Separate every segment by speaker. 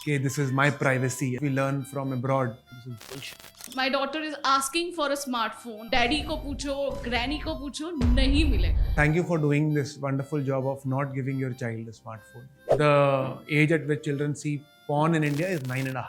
Speaker 1: Okay, this is my privacy. We learn from abroad. This is bullshit.
Speaker 2: My daughter is asking for a smartphone. Daddy को पूछो, granny को पूछो, नहीं मिले.
Speaker 1: Thank you for doing this wonderful job of not giving your child a smartphone. The age at which children see porn in India is 9.5.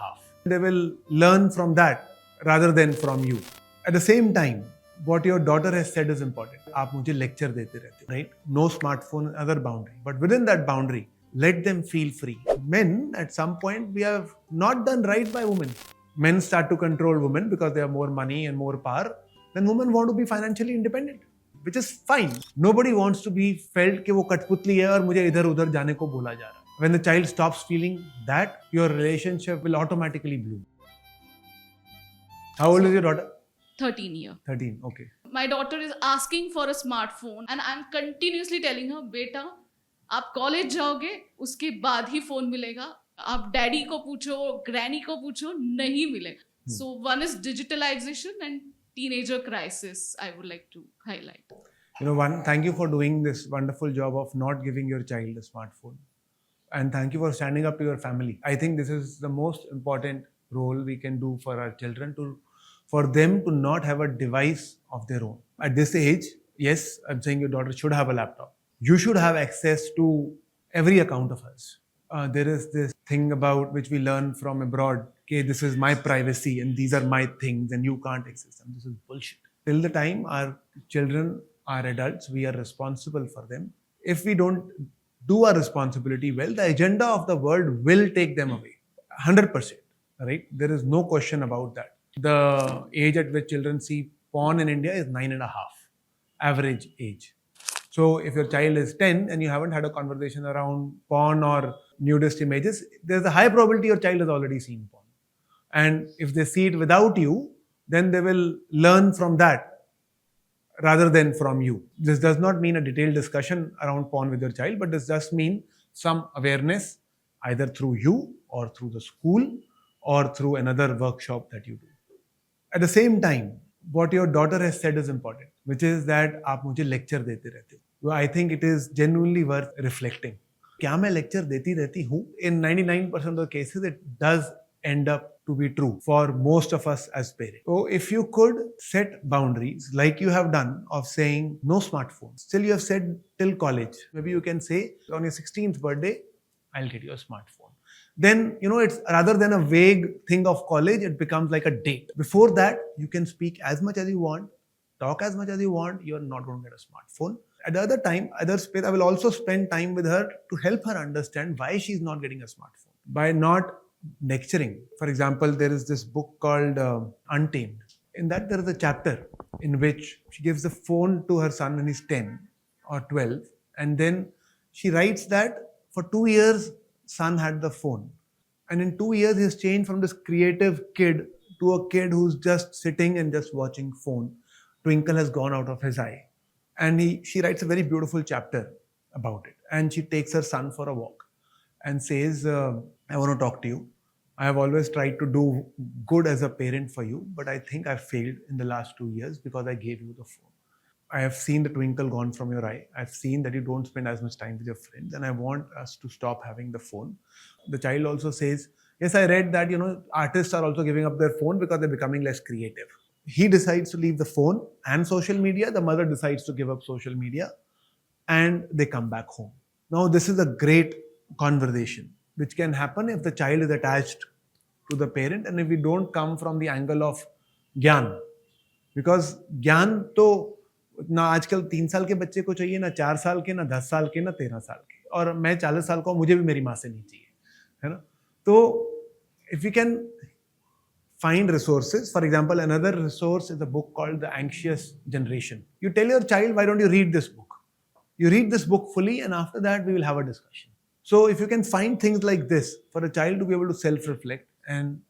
Speaker 1: They will learn from that rather than from you. At the same time, what your daughter has said is important. आप मुझे lecture देते रहते हो, right? No smartphone, other boundary. But within that boundary, let them feel free. Men, at some point, we have not done right by women. Men start to control women because they have more money and more power. Then women want to be financially independent, which is fine. Nobody wants to be felt कि वो कठपुतली है और मुझे इधर उधर जाने को बोला जा रहा है. When the child stops feeling that, your relationship will automatically bloom. How old is your daughter?
Speaker 2: 13 year.
Speaker 1: 13, okay.
Speaker 2: My daughter is asking for a smartphone and I'm continuously telling her, बेटा आप कॉलेज जाओगे उसके बाद ही phone मिलेगा. आप daddy को पूछो, granny को पूछो, नहीं मिले. So one is digitalization and teenager crisis I would like to highlight.
Speaker 1: Thank you for doing this wonderful job of not giving your child a smartphone. And thank you for standing up to your family. I think this is the most important role we can do for our children, for them to not have a device of their own. At this age, yes, I'm saying your daughter should have a laptop. You should have access to every account of hers. There is this thing about which we learn from abroad. Okay, this is my privacy and these are my things and you can't access them. This is bullshit. Till the time our children are adults, we are responsible for them. If we don't do our responsibility well, the agenda of the world will take them away. 100%. Right? There is no question about that. The age at which children see porn in India is 9.5, average age. So if your child is 10 and you haven't had a conversation around porn or nudist images, there's a high probability your child has already seen porn. And if they see it without you, then they will learn from that rather than from you. This does not mean a detailed discussion around porn with your child, but this does mean some awareness either through you or through the school or through another workshop that you do. At the same time, what your daughter has said is important, which is that आप मुझे lecture देते रहते हो. I think it is genuinely worth reflecting. क्या मैं lecture देती रहती हूँ? In 99% of the cases, it does end up to be true for most of us as parents. So if you could set boundaries like you have done of saying no smartphones, still you have said till college. Maybe you can say on your 16th birthday, I'll get you a smartphone. Then, it's rather than a vague thing of college, it becomes like a date. Before that, you can speak as much as you want, talk as much as you want, you're not going to get a smartphone. At the other time, other space, I will also spend time with her to help her understand why she's not getting a smartphone. By not lecturing. For example, there is this book called Untamed. In that, there is a chapter in which she gives the phone to her son when he's 10 or 12. And then she writes that for 2 years, son had the phone. And in 2 years, he's changed from this creative kid to a kid who's just sitting and just watching phone. Twinkle has gone out of his eye. And she writes a very beautiful chapter about it. And she takes her son for a walk and says, I want to talk to you. I have always tried to do good as a parent for you, but I think I failed in the last 2 years because I gave you the phone. I have seen the twinkle gone from your eye. I've seen that you don't spend as much time with your friends, and I want us to stop having the phone. The child also says, yes, I read that, artists are also giving up their phone because they're becoming less creative. He decides to leave the phone and social media. The mother decides to give up social media, and they come back home. Now, this is a great conversation, which can happen if the child is attached to the parent and if we don't come from the angle of Gyan. Because Gyan to ना आजकल 3 साल के बच्चे को चाहिए, ना 4 साल के, ना 10 साल के, ना 13 साल के. और मैं 40 साल का हूँ, मुझे भी मेरी माँ से नहीं चाहिए, है ना? तो if we can find resources, for example, another resource is a book called The Anxious Generation. You tell your child, why don't you read this book? You read this book fully, and after that we will have a discussion. So if you can find things like this for a child to be able to self-reflect and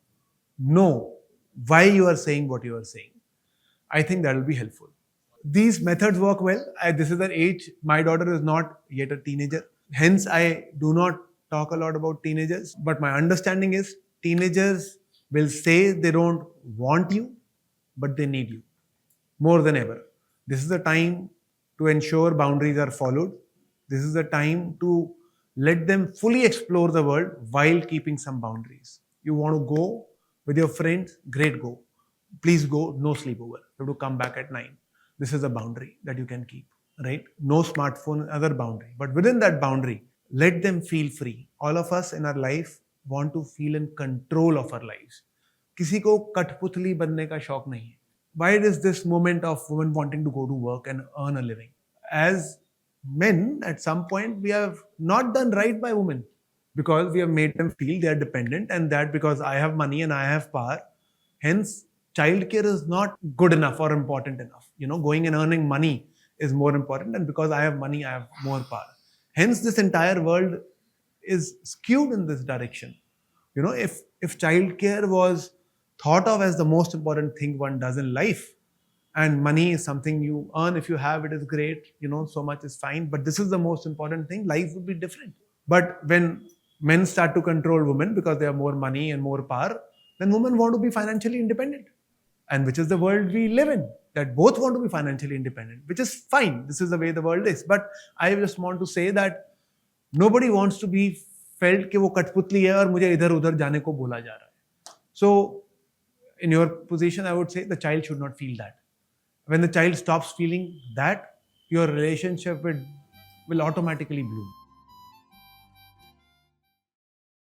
Speaker 1: know why you are saying what you are saying, I think that will be helpful. These methods work well. This is an age, my daughter is not yet a teenager. Hence, I do not talk a lot about teenagers. But my understanding is teenagers will say they don't want you, but they need you more than ever. This is the time to ensure boundaries are followed. This is the time to Let them fully explore the world while keeping some boundaries. You want to go with your friends? Great, go. Please go, no sleepover. You have to come back at 9. This is a boundary that you can keep, right? No smartphone, other boundary. But within that boundary, let them feel free. All of us in our life want to feel in control of our lives. किसी को कठपुतली बनने का शौक नहीं है. Why is this moment of women wanting to go to work and earn a living? As men, at some point, we have not done right by women because we have made them feel they are dependent, and that because I have money and I have power, hence childcare is not good enough or important enough. Going and earning money is more important, and because I have money, I have more power. Hence, this entire world is skewed in this direction. If childcare was thought of as the most important thing one does in life, and money is something you earn, if you have it is great, so much is fine, but this is the most important thing, life would be different. But when men start to control women because they have more money and more power, then women want to be financially independent, and which is the world we live in, that both want to be financially independent, which is fine. This is the way the world is. But I just want to say that nobody wants to be felt कि वो कठपुतली है और मुझे इधर उधर जाने को बोला जा रहा है. So in your position, I would say the child should not feel that. When the child stops feeling that, your relationship will automatically bloom.